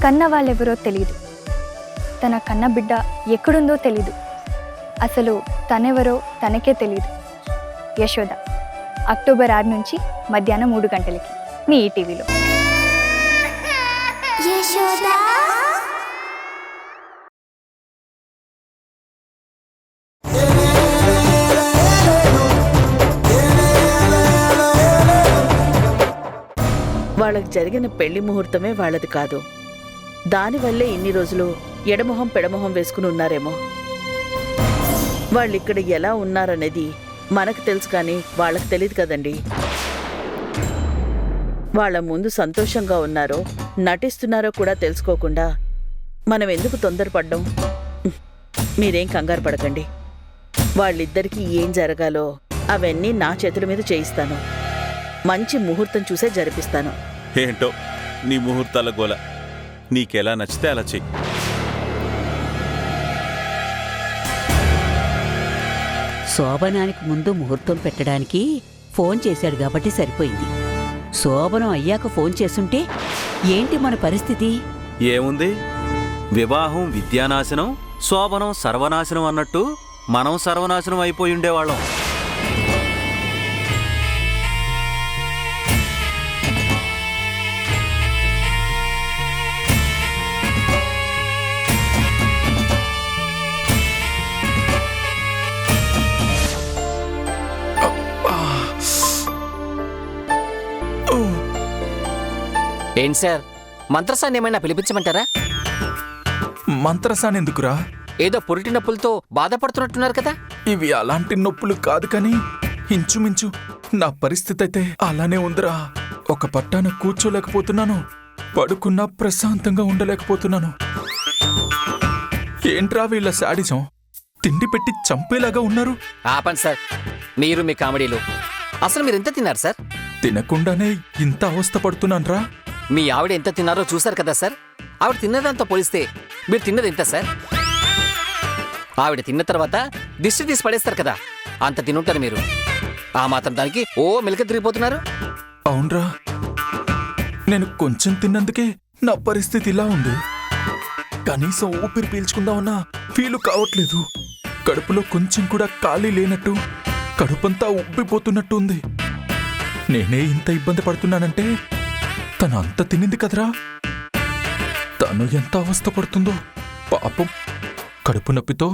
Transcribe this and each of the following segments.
కన్న వాళ్ళెవరో తెలీదు, తన కన్న బిడ్డ ఎక్కడుందో తెలీదు, అసలు తనెవరో తనకే తెలీదు. యశోద అక్టోబర్ 6 నుంచి మధ్యాహ్నం 3 గంటలకి మీ ఈటీవీలో. వాళ్ళకి జరిగిన పెళ్లి ముహూర్తమే వాళ్ళది కాదు. దానివల్లే ఇన్ని రోజులు ఎడమొహం పెడమొహం వేసుకుని ఉన్నారేమో. వాళ్ళిక్కడ ఎలా ఉన్నారనేది మనకు తెలుసు, కానీ వాళ్ళకి తెలియదు కదండి. వాళ్ళ ముందు సంతోషంగా ఉన్నారో నటిస్తున్నారో కూడా తెలుసుకోకుండా మనం ఎందుకు తొందరపడ్డం? మీరేం కంగారు పడకండి. వాళ్ళిద్దరికీ ఏం జరగాలో అవన్నీ నా చేతుల మీద చేయిస్తాను. మంచి ముహూర్తం చూసే జరిపిస్తాను. ఏంటో నీ ముహూర్తాల గోల, నీకెలా నచ్చితే అలా చెయ్యి. శోభనానికి ముందు ముహూర్తం పెట్టడానికి ఫోన్ చేశాడు కాబట్టి సరిపోయింది. శోభనం అయ్యాక ఫోన్ చేసుంటే ఏంటి మన పరిస్థితి? ఏముంది, వివాహం విద్యానాశనం, శోభనం సర్వనాశనం అన్నట్టు మనం సర్వనాశనం అయిపోయి ఉండేవాళ్ళం. ఏంటి సార్, మంత్రసాన్ని ఏమైనా పిలిపించమంటారా? మంత్రసాన్ని ఎందుకురా? ఏదో పురిటి నొప్పులతో బాధపడుతున్నట్టున్నారు కదా. ఇవి అలాంటి నొప్పులు కాదు, కానీ ఇంచుమించు నా పరిస్థితి అయితే అలానే ఉందిరా. ఒక పట్టాన కూర్చోలేకపోతున్నాను, పడుకున్నా ప్రశాంతంగా ఉండలేకపోతున్నాను. ఏంట్రా వీళ్ళ శాడిజం? తిండి పెట్టి చంపేలాగా ఉన్నారు. ఆపండి సార్, మీరు మీ కామెడీలు. అసలు మీరు ఎంత తిన్నారు సార్? తినకుండానే ఇంత అవస్థ పడుతున్నాన్రా. మీ ఆవిడ ఎంత తిన్నారో చూశారు కదా సార్. ఆవిడ తిన్నదంతా పోలిస్తే మీరు తిన్నది ఎంత సార్? ఆవిడ తిన్న తర్వాత దిష్టి తీసి పడేస్తారు కదా, అంత తినుంటారు మీరు. ఆ మాత్రం దానికి ఓ మెలిక తిరిగిపోతున్నారు. అవునరా, నేను కొంచెం తిన్నందుకే నా పరిస్థితి ఇలా ఉంది. కనీసం ఊపిరి పీల్చుకుందామన్నా ఫీలు కావట్లేదు. కడుపులో కొంచెం కూడా ఖాళీ లేనట్టు, కడుపంతా ఉబ్బిపోతున్నట్టు ఉంది. నేనే ఇంత ఇబ్బంది పడుతున్నానంటే తను అంత తినింది కదరా. తను ఎంత అవస్థ పడుతుందో పాపం. కడుపు నొప్పితో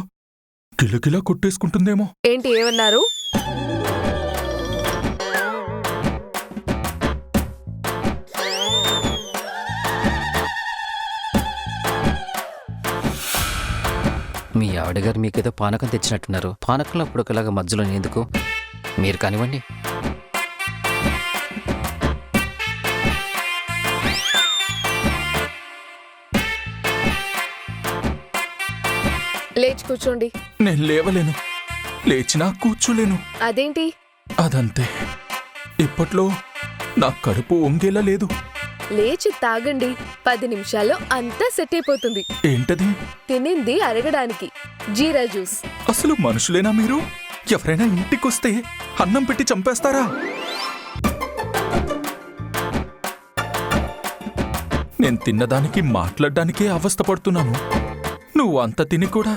గిలగిలా కొట్టేసుకుంటుందేమో. ఏంటి ఏమన్నారు? మీ ఆవిడ గారు మీకేదో పానకం తెచ్చినట్టున్నారు. పానకంలో పుడకలాగా మధ్యలో ఎందుకు? మీరు కానివ్వండి. లేచి కూర్చోండి. నేను లేవలేను, లేచినా కూర్చోలేను. అదేంటి? అదంతే. ఇప్పట్లో నా కడుపు వంగేలా లేదు. లేచి తాగండి, 10 నిమిషాల్లో అంతా సెట్ అయిపోతుంది. ఏంటది? తినింది అరగడానికి జీరా జ్యూస్. అసలు మనుషులేనా మీరు? ఎవరైనా ఇంటికొస్తే అన్నం పెట్టి చంపేస్తారా? నేను తిన్నదానికి మాట్లాడడానికే అవస్థపడుతున్నాను. నువ్వు అంత తిని కూడా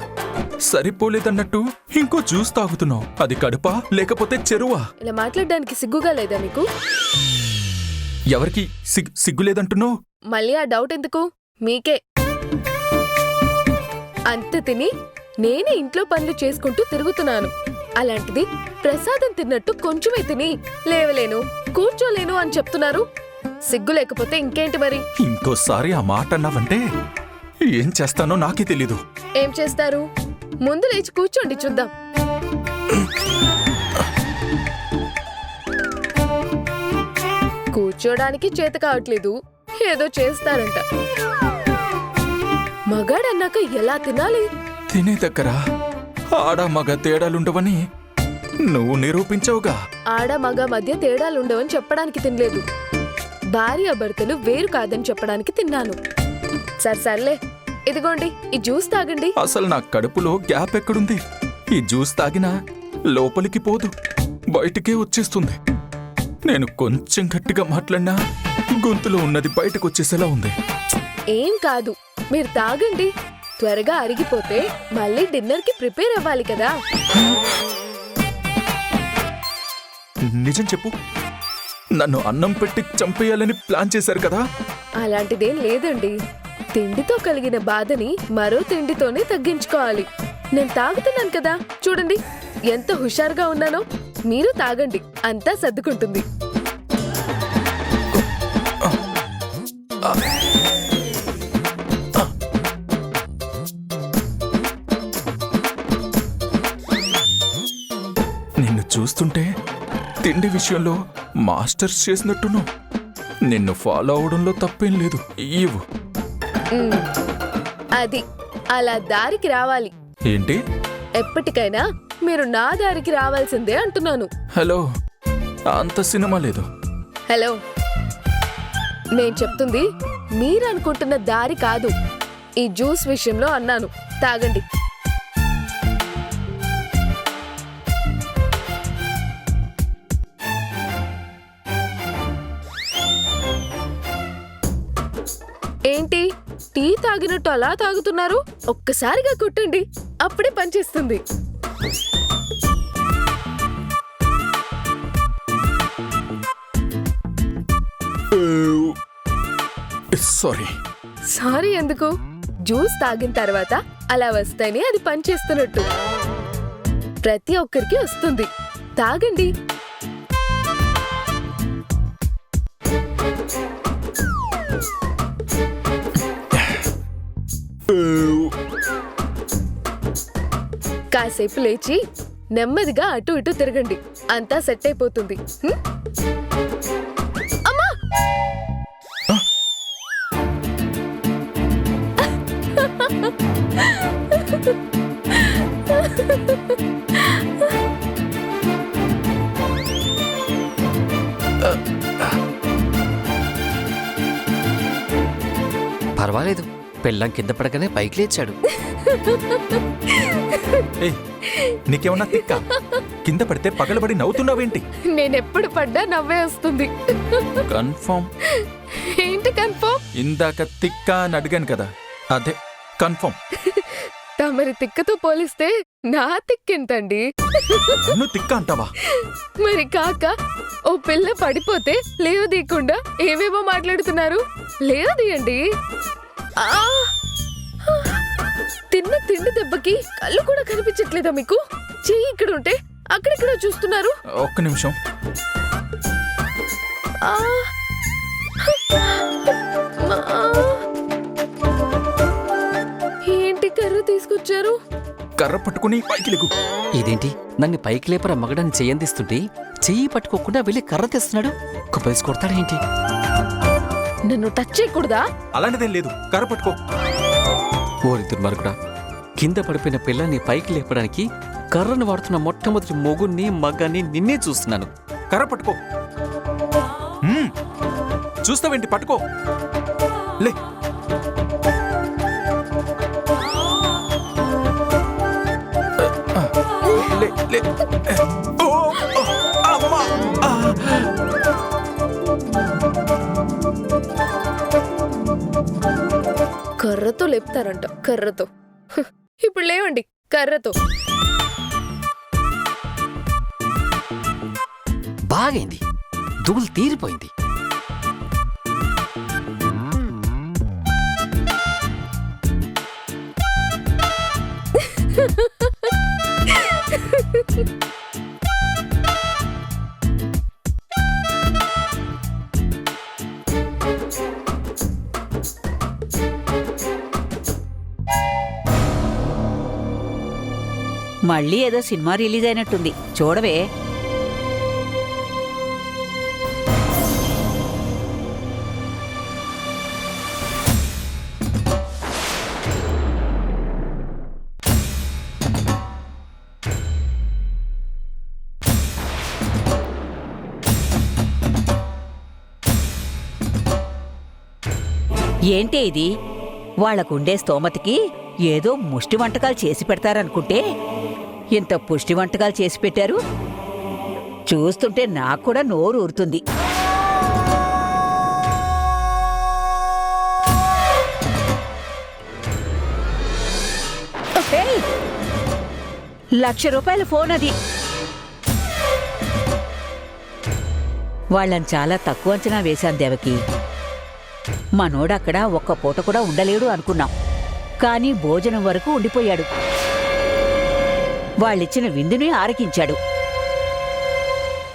సరిపోలేదన్నట్టు ఇంకో జ్యూస్ తాగుతున్నావు. అది కడుపా లేకపోతే చెరువా? ఇలా మాట్లాడడానికి సిగ్గుగా లేదా మీకు? ఎవరికి సిగ్గులేదంటున్నావు? మళ్ళీ ఆ డౌట్ ఎందుకు? మీకే. అంత తిని నేనే ఇంట్లో పనులు చేసుకుంటూ తిరుగుతున్నాను. అలాంటిది ప్రసాదం తిన్నట్టు కొంచెమే తిని లేవలేను, కూర్చోలేను అని చెప్తున్నారు. సిగ్గు లేకపోతే ఇంకేంటి మరి? ఇంకోసారి ఆ మాట అన్నావంటే ఏం చేస్తానో నాకే తెలీదు. ఏం చేస్తారు? ముందు లేచి కూర్చోండి చూద్దాం. కూర్చోడానికి చేత కావట్లేదు, ఏదో చేస్తారంట. మగాడన్నాక ఎలా తినాలి? తినే దగ్గర ఆడ మగ తేడాలుండవని నువ్వు నిరూపించావుగా. ఆడ మగ మధ్య తేడాలుండవని చెప్పడానికి తినలేదు, భార్యాభర్తలు వేరు కాదని చెప్పడానికి తిన్నాను. సర్లే, ఇదిగోండి ఈ జ్యూస్ తాగండి. అసలు నా కడుపులో గ్యాప్ ఎక్కడుంది? ఈ జ్యూస్ తాగినా లోపలికి పోదు, బయటికే వచ్చేస్తుంది. నేను కొంచెం గట్టిగా మాట్లాడినా గొంతులో ఉన్నది బయటకు వచ్చేసేలా ఉంది. ఏం కాదు, మీరు తాగండి. త్వరగా అరిగిపోతే మళ్ళీ డిన్నర్కి ప్రిపేర్ అవ్వాలి కదా. నిజం చెప్పు, నన్ను అన్నం పెట్టి చంపేయాలని ప్లాన్ చేశారు కదా? అలాంటిదేం లేదండి. తిండితో కలిగిన బాధని మరో తిండితోనే తగ్గించుకోవాలి. నేను తాగుతున్నాను కదా, చూడండి ఎంత హుషారుగా ఉన్నానో. మీరు తాగండి, అంతా సర్దుకుంటుంది. నిన్ను చూస్తుంటే తిండి విషయంలో మాస్టర్స్ చేసినట్టును. నిన్ను ఫాలో అవడంలో తప్పేం లేదు. ఇవ్వు. అది అలా దారికి రావాలి. ఏంటి? ఎప్పటికైనా మీరు నా దారికి రావాల్సిందే అంటున్నాను. హలో, అంత సినిమా లేదు. హలో, నేను చెప్తుంది మీరు అనుకుంటున్న దారి కాదు. ఈ జ్యూస్ విషయంలో అన్నాను. తాగండి. ఏంటి టీ తాగినట్టు అలా తాగుతున్నారు? ఒక్కసారిగా కొట్టండి, అప్పుడే పనిచేస్తుంది. సారీ. సారీ ఎందుకు? జ్యూస్ తాగిన తర్వాత అలా వస్తేనే అది పనిచేస్తున్నట్టు. ప్రతి ఒక్కరికి వస్తుంది. తాగండి. కాసేపు లేచి నెమ్మదిగా అటు ఇటు తిరగండి, అంతా సెట్ అయిపోతుంది. అమ్మా! పర్వాలేదు, పెళ్ళం కింద పడగానే పైకి లేచాడు. నీకేమన్నా తిక్క? కింద పడితే పగలబడి నవ్వుతున్నావేంటి? నేనెప్పుడు పడ్డా నవ్వే వస్తుంది. కన్ఫర్మ్? ఏంటి కన్ఫర్మ్? ఇందాక తిక్క అని అడిగాను కదా, అదే కన్ఫర్మ్. తమరి తిక్కతో పోలిస్తే నా తిక్కెంతండి? నువ్వు తిక్క అంటావా? మరి కాక ఓ పిల్ల పడిపోతే లేవదీయకుండా ఏవేవో మాట్లాడుతున్నారు. లేవదీయండి. తిన్న తిండి దెబ్బకి కళ్ళు కూడా కనిపించట్లేదా మీకు? చెయ్యి ఇక్కడ ఉంటే అక్కడిక్కడ చూస్తున్నారు. ఒక్క నిమిషం. ఏంటి కర్ర తీసుకొచ్చారు? కర్ర పట్టుకుని పైకి లేకు. ఇదేంటి, నన్ను పైకి లేపర మగడని చెయ్యందిస్తుంటే చెయ్యి పట్టుకోకుండా వెళ్ళి కర్ర తెస్తున్నాడు. కుప్పేసి కొడతాడేంటి? నన్ను టచ్ చేయకూడదా? అలాంటిదేం లేదు, కర్ర పట్టుకో. ఓరి దుర్మార్గుడా, కింద పడిపోయిన పిల్లని పైకి లేపడానికి కర్రను వాడుతున్న మొట్టమొదటి మొగుణ్ణి మగాన్ని నిన్నే చూస్తున్నాను. కర్ర పట్టుకో. చూస్తావేంటి? పట్టుకో. లే. లే, లే. ఓ, అమ్మా. కర్రతో లేపుతారంట, కర్రతో. ఇప్పుడు లేవండి, కర్రతో. బాగైంది, దుగులు తీరిపోయింది. మళ్ళీ ఏదో సినిమా రిలీజ్ అయినట్టుంది, చూడవే. ఏంటే ఇది? వాళ్లకుండే స్తోమతికి ఏదో ముష్టి వంటకాలు చేసి పెడతారనుకుంటే ఇంత పుష్టి వంటకాలు చేసి పెట్టారు. చూస్తుంటే నాకు కూడా నోరు ఊరుతుంది. ₹1,00,000 ఫోన్ అది. వాళ్ళని చాలా తక్కువ అంచనా వేశాను దేవకి. మనోడక్కడ ఒక్క పూట కూడా ఉండలేడు అనుకున్నాం. కానీ భోజనం వరకు ఉండిపోయాడు. వాళ్ళిచ్చిన విందుని ఆరగించాడు.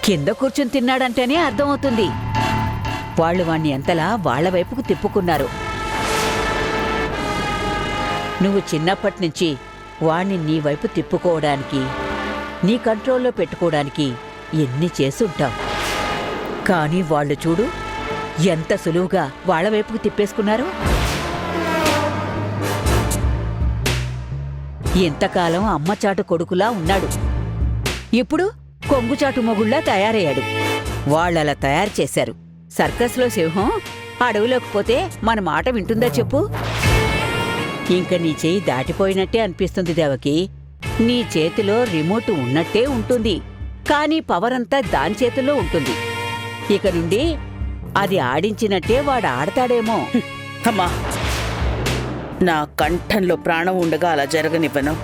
కింద కూర్చుని తిన్నాడంటేనే అర్థమవుతుంది. వాళ్ళు వాణ్ణి ఎంతలా వాళ్ల వైపుకు తిప్పుకున్నారు. నువ్వు చిన్నప్పటినుంచి వాణ్ణి నీ వైపు తిప్పుకోవడానికి, నీ కంట్రోల్లో పెట్టుకోవడానికి ఎన్ని చేసుంటావు. కానీ వాళ్ళు చూడు ఎంత సులువుగా వాళ్ల వైపుకు తిప్పేసుకున్నారు. ఇంతకాలం అమ్మచాటు కొడుకులా ఉన్నాడు. ఇప్పుడు కొంగుచాటు మొగుళ్లా తయారయ్యాడు. వాళ్ళలా తయారు చేశారు. సర్కస్లో సింహం అడవిలోకి పోతే మన మాట వింటుందా చెప్పు? ఇంక నీ చేయి దాటిపోయినట్టే అనిపిస్తుంది దేవకి. నీ చేతిలో రిమోట్ ఉన్నట్టే ఉంటుంది, కానీ పవర్ అంతా దాని చేతిలో ఉంటుంది. ఇక నుండి అది ఆడించినట్టే వాడు ఆడతాడేమో. అమ్మా, నా కంఠంలో ప్రాణం ఉండగా అలా జరగనివ్వను.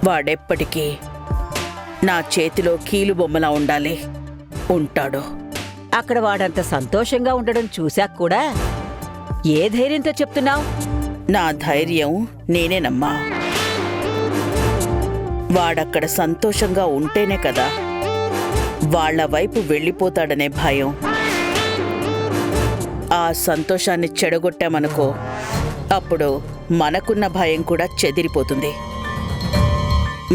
వాడెప్పటికీ నా చేతిలో కీలుబొమ్మలా ఉండాలి. ఉంటాడు. అక్కడ వాడంత సంతోషంగా ఉండడం చూశాక కూడా ఏ ధైర్యంతో చెప్తున్నావు? నా ధైర్యం నేనేనమ్మా. వాడక్కడ సంతోషంగా ఉంటేనే కదా వాళ్ళ వైపు వెళ్ళిపోతాడనే భయం. ఆ సంతోషాన్ని చెడగొట్టామనుకో, అప్పుడు మనకున్న భయం కూడా చెదిరిపోతుంది.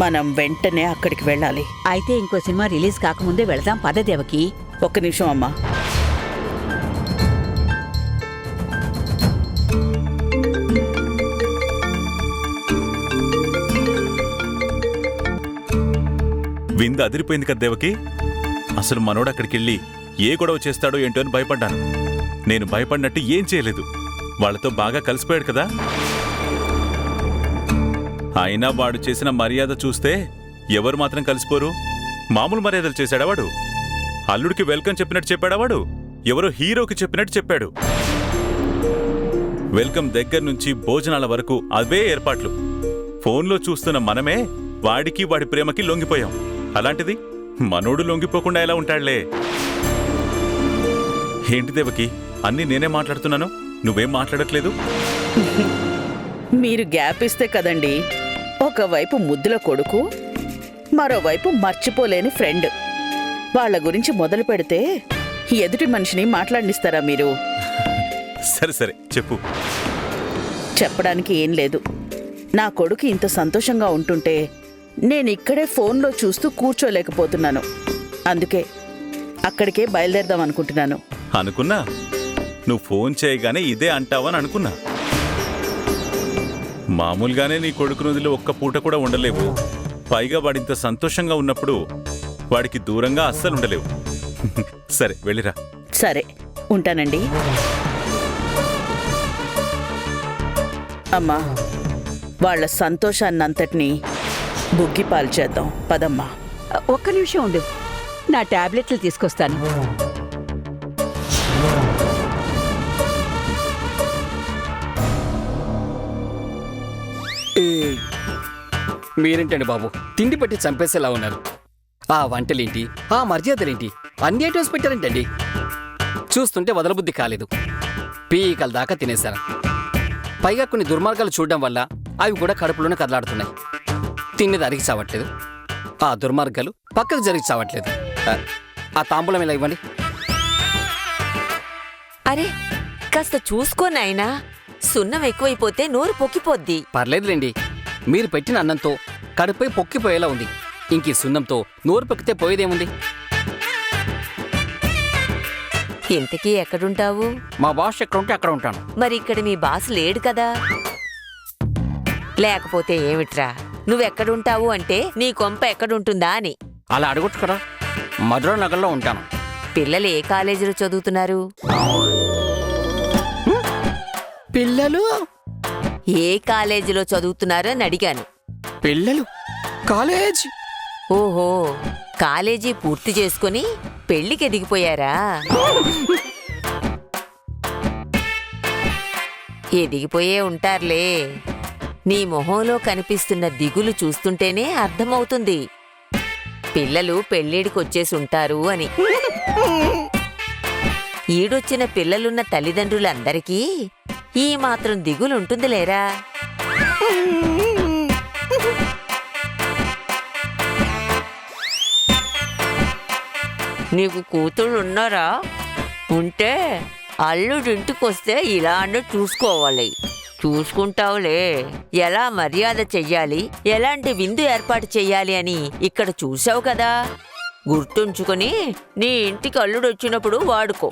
మనం వెంటనే అక్కడికి వెళ్ళాలి. అయితే ఇంకో సినిమా రిలీజ్ కాకముందే వెళదాం పద దేవకి. ఒక్క నిమిషం అమ్మా. విందు అదిరిపోయింది కదా దేవకి. అసలు మనోడు అక్కడికెళ్ళి ఏ గొడవ చేస్తాడో ఏంటో అని భయపడ్డాను. నేను భయపడినట్టు ఏం చేయలేదు. వాళ్ళతో బాగా కలిసిపోయాడు కదా. అయినా వాడు చేసిన మర్యాద చూస్తే ఎవరు మాత్రం కలిసిపోరు? మామూలు మర్యాదలు చేశాడా వాడు? అల్లుడికి వెల్కమ్ చెప్పినట్టు చెప్పాడా వాడు? ఎవరో హీరోకి చెప్పినట్టు చెప్పాడు. వెల్కమ్ దగ్గర నుంచి భోజనాల వరకు అవే ఏర్పాట్లు. ఫోన్లో చూస్తున్న మనమే వాడికి వాడి ప్రేమకి లొంగిపోయాం. అలాంటిది మనోడు లొంగిపోకుండా ఎలా ఉంటాడులే. ఏంటి దేవకి, అన్నీ నేనే మాట్లాడుతున్నాను, నువ్వేం మాట్లాడట్లేదు? మీరు గ్యాప్ ఇస్తే కదండి. ఒకవైపు ముద్దుల కొడుకు, మరోవైపు మర్చిపోలేని ఫ్రెండ్. వాళ్ళ గురించి మొదలు పెడితే ఎదుటి మనిషిని మాట్లాడినిస్తారా మీరు? సరే సరే చెప్పు. చెప్పడానికి ఏం లేదు. నా కొడుకు ఇంత సంతోషంగా ఉంటుంటే నేను ఇక్కడే ఫోన్లో చూస్తూ కూర్చోలేకపోతున్నాను. అందుకే అక్కడికే బయలుదేరదాం అనుకుంటున్నాను. అనుకున్నా నువ్వు ఫోన్ చేయగానే ఇదే అంటావని అనుకున్నా. మామూలుగానే నీ కొడుకు రోజులు ఒక్క పూట కూడా ఉండలేవు. పైగా వాడింత సంతోషంగా ఉన్నప్పుడు వాడికి దూరంగా అస్సలు ఉండలేవు. సరే వెళ్ళిరా. సరే ఉంటానండి. అమ్మా, వాళ్ళ సంతోషాన్నంతటినీ బుగ్గిపాలు చేద్దాం పదమ్మా. ఒక్క నిమిషం ఉండు, నా టాబ్లెట్లు తీసుకొస్తాను. మీరేంటండి బాబు తిండి పెట్టి చంపేసేలా ఉన్నారు? ఆ వంటలేంటి, ఆ మర్యాదలేంటి, అన్ని ఐటమ్స్ పెట్టారేంటండి? చూస్తుంటే వదలబుద్ధి కాలేదు. పీకల దాకా తినేశారు. పైగా కొన్ని దుర్మార్గాలు చూడడం వల్ల అవి కూడా కడుపులోనే కదలాడుతున్నాయి. తిన్నది అరిగి చావట్లేదు, ఆ దుర్మార్గాలు పక్కకు జరిగి చావట్లేదు. ఆ తాంబూలం ఇలా ఇవ్వండి. అరే కాస్త చూసుకోనాయనా, సున్నం ఎక్కువైపోతే నోరు పొక్కిపోద్ది. పర్లేదులేండి, మీరు పెట్టిన అన్నంతో కడుపై పొక్కిపోయేలా ఉంది. ఇంక ఈ సున్నంతో నోరు పొక్కితే పోయేదేముంది? ఇంతకీ ఎక్కడుంటావు? మా బాస్ ఎక్కడ ఉంటే అక్కడ ఉంటాను. మరి ఇక్కడ మీ బాస్ లేడు కదా? లేకపోతే ఏమిట్రా, నువ్వెక్కడుంటావు అంటే నీ కొంప ఎక్కడుంటుందా అని. అలా అడగొచ్చు కదా. మధురా నగర్లో ఉంటాను. పిల్లలు ఏ కాలేజీలో చదువుతున్నారు? పిల్లలు ఏ కాలేజీలో చదువుతున్నారు అని అడిగాను. పిల్లలు కాలేజ్. ఓహో, కాలేజీ పూర్తి చేసుకుని పెళ్లికి ఎదిగిపోయారా? ఎదిగిపోయే ఉంటారులే. నీ మొహంలో కనిపిస్తున్న దిగులు చూస్తుంటేనే అర్థమవుతుంది పిల్లలు పెళ్ళిడికొచ్చేసుంటారు అని. ఈడొచ్చిన పిల్లలున్న తల్లిదండ్రులందరికీ ఈ మాత్రం దిగులుంటుంది లేరా? నీకు కూతుళ్ళున్నారా? ఉంటే అల్లుడింటికొస్తే ఇలా అన్న చూసుకోవాలి. చూసుకుంటావులే. ఎలా మర్యాద చెయ్యాలి, ఎలాంటి విందు ఏర్పాటు చెయ్యాలి అని ఇక్కడ చూసావు కదా. గుర్తుంచుకుని నీ ఇంటికి అల్లుడొచ్చినప్పుడు వాడుకో.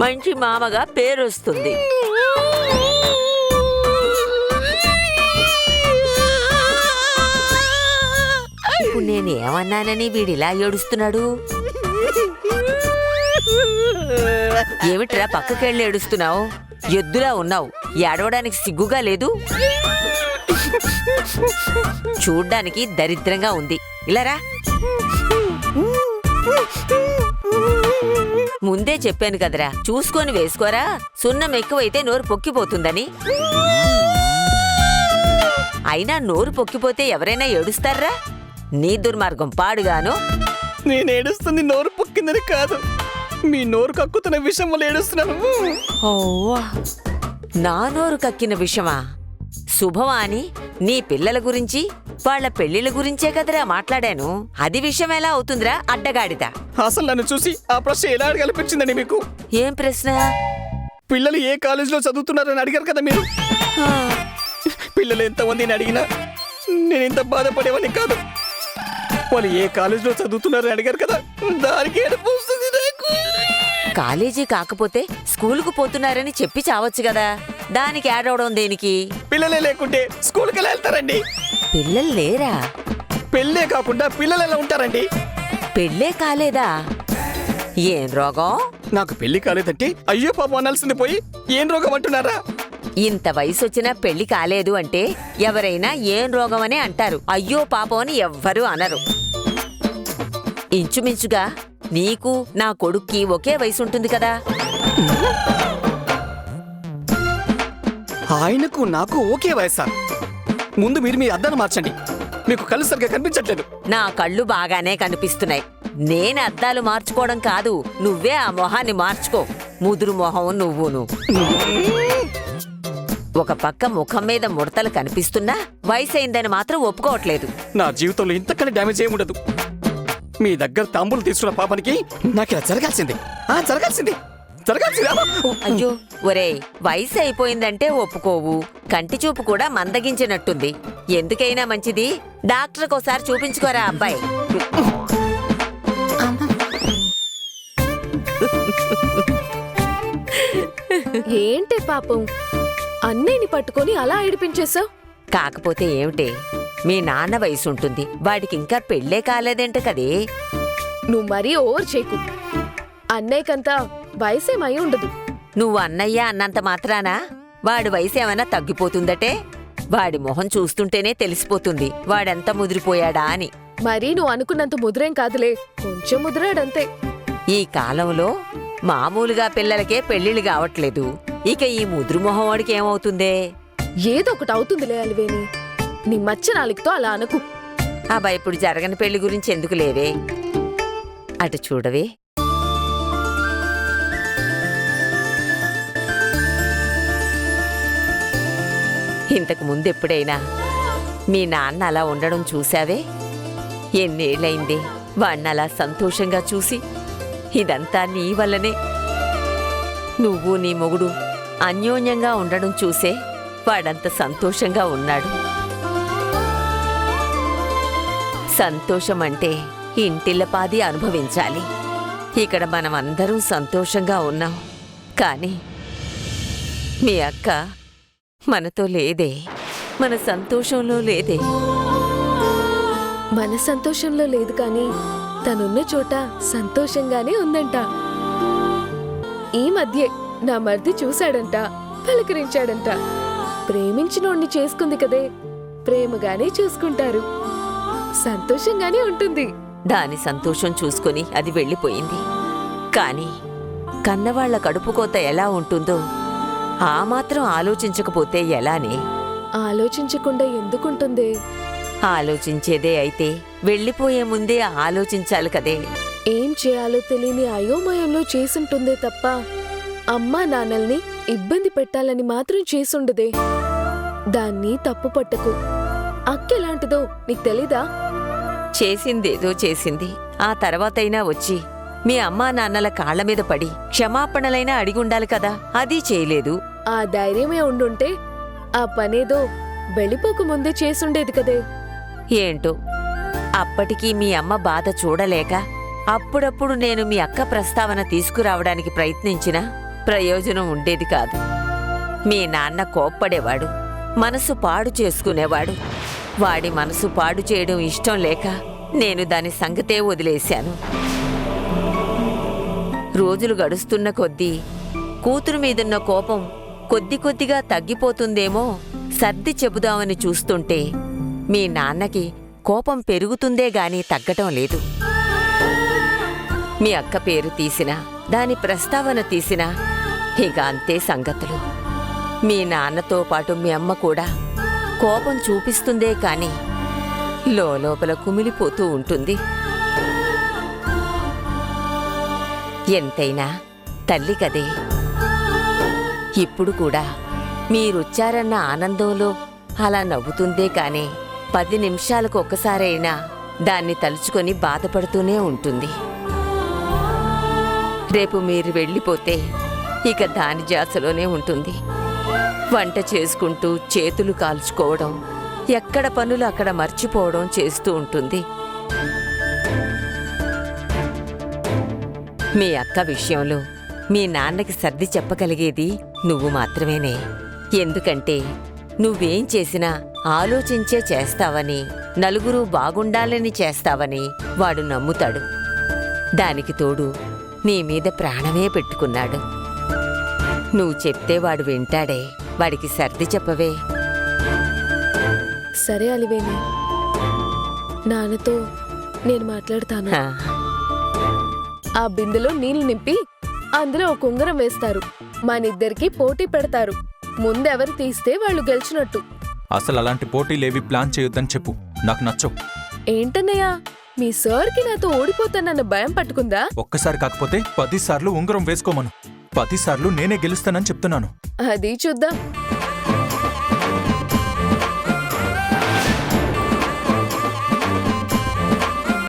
మంచి మామగా పేరొస్తుంది. ఇప్పుడు నేనేమన్నానని వీడిలా ఏడుస్తున్నాడు? ఏమిట్రా పక్కకెళ్ళి ఏడుస్తున్నావు? ఎద్దులా ఉన్నావు. ఏడవడానికి సిగ్గుగా లేదు? చూడ్డానికి దరిద్రంగా ఉంది. ఇలారా. ముందే చెప్పాను కదరా, చూసుకొని వేసుకోరా. సున్నం ఎక్కువైతే నోరు పొక్కిపోతుందని. అయినా నోరు పొక్కిపోతే ఎవరైనా ఏడుస్తారా? నీ దుర్మార్గం పాడుగాను. నేనేడుస్తుంది నోరు పొక్కిందని కాదు, మీ నోరు కక్కుతున్న విషయం వల్ల ఏడుస్తున్నాను. ఓ, నా నోరు కక్కిన విషమా? శుభవాని, నీ పిల్లల గురించి వాళ్ళ పెళ్లిళ్ళ గురించే కదరా మాట్లాడాను. అది విషయం ఎలా అవుతుందిరా అడ్డగాడిద? అసలు నన్ను చూసి ఆ ప్రశ్న ఎలా అడగనిపించిందండి మీకు? ఏం ప్రశ్న? పిల్లలు ఏ కాలేజీలో చదువుతున్నారని అడిగారు కదా మీరు. పిల్లలు ఎంతమందిని అడిగినా నేను ఇంత బాధపడేవాడిని కాదు. వాళ్ళు ఏ కాలేజీలో చదువుతున్నారని అడిగారు కదా, దానికి ఏడుపు వస్తుంది నాకు. కాలేజీ కాకపోతే స్కూలుకు పోతున్నారని చెప్పి చావచ్చు కదా. దానికి ఏడవడం దేనికి? పిల్లలే లేకుంటే స్కూల్కి ఎలా వెళ్తారండి? పిల్లలు లేరా? పెళ్ళే కాకుండా పిల్లలు ఎలా ఉంటారండి? పెళ్ళే కాలేదా? ఏం రోగం? నాకు పెళ్లి కాలేదంటే అయ్యో పాపం అనాల్సింది పోయి ఏం రోగం అంటున్నారా? ఇంత వయసొచ్చినా పెళ్లి కాలేదు అంటే ఎవరైనా ఏం రోగం అని అంటారు. అయ్యో పాపం అని ఎవ్వరూ అనరు. ఇంచుమించుగా నీకు నా కొడుక్కి ఒకే వయసు ఉంటుంది కదా. ఆయనకు నాకు ఓకే వయసా? ముందు మీరు మీ అద్దాన్ని మార్చండి, మీకు కళ్ళు సరిగ్గా కనిపించట్లేదు. నా కళ్ళు బాగానే కనిపిస్తున్నాయి. నేను అద్దాలు మార్చుకోవడం కాదు, నువ్వే ఆ మొహాన్ని మార్చుకో. ముదురు మొహం నువ్వును. ఒక పక్క ముఖం మీద ముడతలు కనిపిస్తున్నా వయసైందని మాత్రం ఒప్పుకోవట్లేదు. నా జీవితంలో ఇంతకన్నా డ్యామేజ్ ఏమి ఉండదు. మీ దగ్గర తాంబూలు తీసుకున్న పాపానికి నాకు ఇలా జరగాల్సింది. అయ్యో ఒరేయ్, వయసు అయిపోయిందంటే ఒప్పుకోవు. కంటి చూపు కూడా మందగించినట్టుంది. ఎందుకైనా మంచిది డాక్టర్కి ఒకసారి చూపించుకోరా అబ్బాయి. ఏంటే పాపం, అన్నయ్యని పట్టుకొని అలా ఏడిపించేశావు? కాకపోతే ఏమిటే, మీ నాన్న వయసు ఉంటుంది, వాడికి ఇంకా పెళ్ళే కాలేదేంట కదే. నువ్వు మరీ ఓవర్ చేయకు. అన్నయ్యకంతా వయసేమై ఉండదు. నువ్వు అన్నయ్య అన్నంత మాత్రాన వాడి వయసు ఏమైనా తగ్గిపోతుందటే? వాడి మొహం చూస్తుంటేనే తెలిసిపోతుంది వాడెంత ముదిరిపోయాడా అని. మరీ నువ్వు అనుకున్నంత ముద్రేం కాదులే, కొంచెం ముదిరాడంతే. ఈ కాలంలో మామూలుగా పిల్లలకే పెళ్లిళ్ళు కావట్లేదు, ఇక ఈ ముదురు మొహం వాడికి ఏమవుతుందే? ఏదో ఒకటి అవుతుందిలే అలివేని. నీ మచ్చ నాలికతో అలా అనకు. అబ్బాయి, ఇప్పుడు జరగని పెళ్లి గురించి ఎందుకు లేవే? అటు చూడవే. ఇంతకు ముందు ఎప్పుడైనా మీ నాన్న అలా ఉండడం చూశావే? ఎన్నేళ్ళైంది వాణ్ణలా సంతోషంగా చూసి. ఇదంతా నీ వల్లనే. నువ్వు నీ మొగుడు అన్యోన్యంగా ఉండడం చూసే వాడంత సంతోషంగా ఉన్నాడు. సంతోషం అంటే ఇంటిల్లపాది అనుభవించాలి. ఇక్కడ మనమందరం సంతోషంగా ఉన్నాం, కానీ మీ అక్క మనతో లేదే, మన సంతోషంలో లేదే. మన సంతోషంలో లేదు కానీ తనున్న చోట సంతోషంగానే ఉందంట. ఈ మధ్యే నా మర్ది చూశాడంట, పలకరించాడంట. ప్రేమించినోణ్ణి చేసుకుంది కదే, ప్రేమగానే చూసుకుంటారు, సంతోషంగానే ఉంటుంది. దాని సంతోషం చూసుకుని అది వెళ్ళిపోయింది. కాని కన్నవాళ్ల కడుపుకోత ఎలా ఉంటుందో ఆ మాత్రం ఆలోచించకపోతే ఎలానే? ఆలోచించకుండా ఎందుకుంటుంది? ఆలోచించేదే అయితే వెళ్ళిపోయే ముందే ఆలోచించాలి కదే. ఏం చేయాలో తెలియని అయోమయంలో చేసుంటుందే తప్ప అమ్మా నాన్నల్ని ఇబ్బంది పెట్టాలని మాత్రం చేసుండదే. దాన్ని తప్పు పట్టకు. అక్కెలాంటిదో నీకు తెలీదా? చేసిందేదో చేసింది. ఆ తర్వాతైనా వచ్చి మీ అమ్మా నాన్నల కాళ్ల మీద పడి క్షమాపణలైనా అడిగుండాలి కదా. అది చేయలేదు. ఆ ధైర్యమే ఉండుంటే ఆ పనేదో వెళ్ళిపోకముందే చేసుండేది కదే. ఏంటో అప్పటికీ మీ అమ్మ బాధ చూడలేక అప్పుడప్పుడు నేను మీ అక్క ప్రస్తావన తీసుకురావడానికి ప్రయత్నించినా ప్రయోజనం ఉండేది కాదు. మీ నాన్న కోప్పడేవాడు, మనసు పాడు చేసుకునేవాడు. వాడి మనసు పాడు చేయడం ఇష్టం లేక నేను దాని సంగతే వదిలేశాను. రోజులు గడుస్తున్న కొద్దీ కూతురు మీదున్న కోపం కొద్ది కొద్దిగా తగ్గిపోతుందేమో సర్ది చెబుదామని చూస్తుంటే మీ నాన్నకి కోపం పెరుగుతుందే గాని తగ్గటం లేదు. మీ అక్క పేరు తీసినా దాని ప్రస్తావన తీసినా ఇక అంతే సంగతులు. మీ నాన్నతో పాటు మీ అమ్మ కూడా కోపం చూపిస్తుందే కాని లోపల కుమిలిపోతూ ఉంటుంది. ఎంతైనా తల్లి కదే. ఇప్పుడు కూడా మీరొచ్చారన్న ఆనందంలో అలా నవ్వుతుందే కాని 10 నిమిషాలకు ఒక్కసారైనా దాన్ని తలుచుకొని బాధపడుతూనే ఉంటుంది. రేపు మీరు వెళ్ళిపోతే ఇక దాని జాసలోనే ఉంటుంది. వంట చేసుకుంటూ చేతులు కాల్చుకోవడం, ఎక్కడ పనులు అక్కడ మర్చిపోవడం చేస్తూ ఉంటుంది. మీ అక్క విషయంలో మీ నాన్నకి సర్ది చెప్పగలిగేది నువ్వు మాత్రమేనే. ఎందుకంటే నువ్వేం చేసినా ఆలోచించే చేస్తావని, నలుగురు బాగుండాలని చేస్తావని వాడు నమ్ముతాడు. దానికి తోడు నీ మీద ప్రాణమే పెట్టుకున్నాడు. నువ్వు చెప్తే వాడు వింటాడే. వాడికి సర్ది చెప్పవే. సరే అలివేణి, నాన్నతో నేను మాట్లాడతాను. హా, ఆ బిందెలో నీళ్లు నింపి అందులో ఒక ఉంగరం వేస్తారు. మనిద్దరికి పోటీ పెడతారు. ముందెవరు తీస్తే వాళ్ళు గెలిచినట్టు. అసలు అలాంటి పోటీలేవి ప్లాన్ చేయొద్దని చెప్పు. నాకు నచ్చవు. ఏంటన్నయ్యా, మీ సార్కి నాతో ఓడిపోతానన్న భయం పట్టుకుందా? ఒక్కసారి కాకపోతే 10 సార్లు ఉంగరం వేసుకోమను. 10 సార్లు నేనే గెలుస్తానని చెప్తున్నాను. అది చూద్దాం.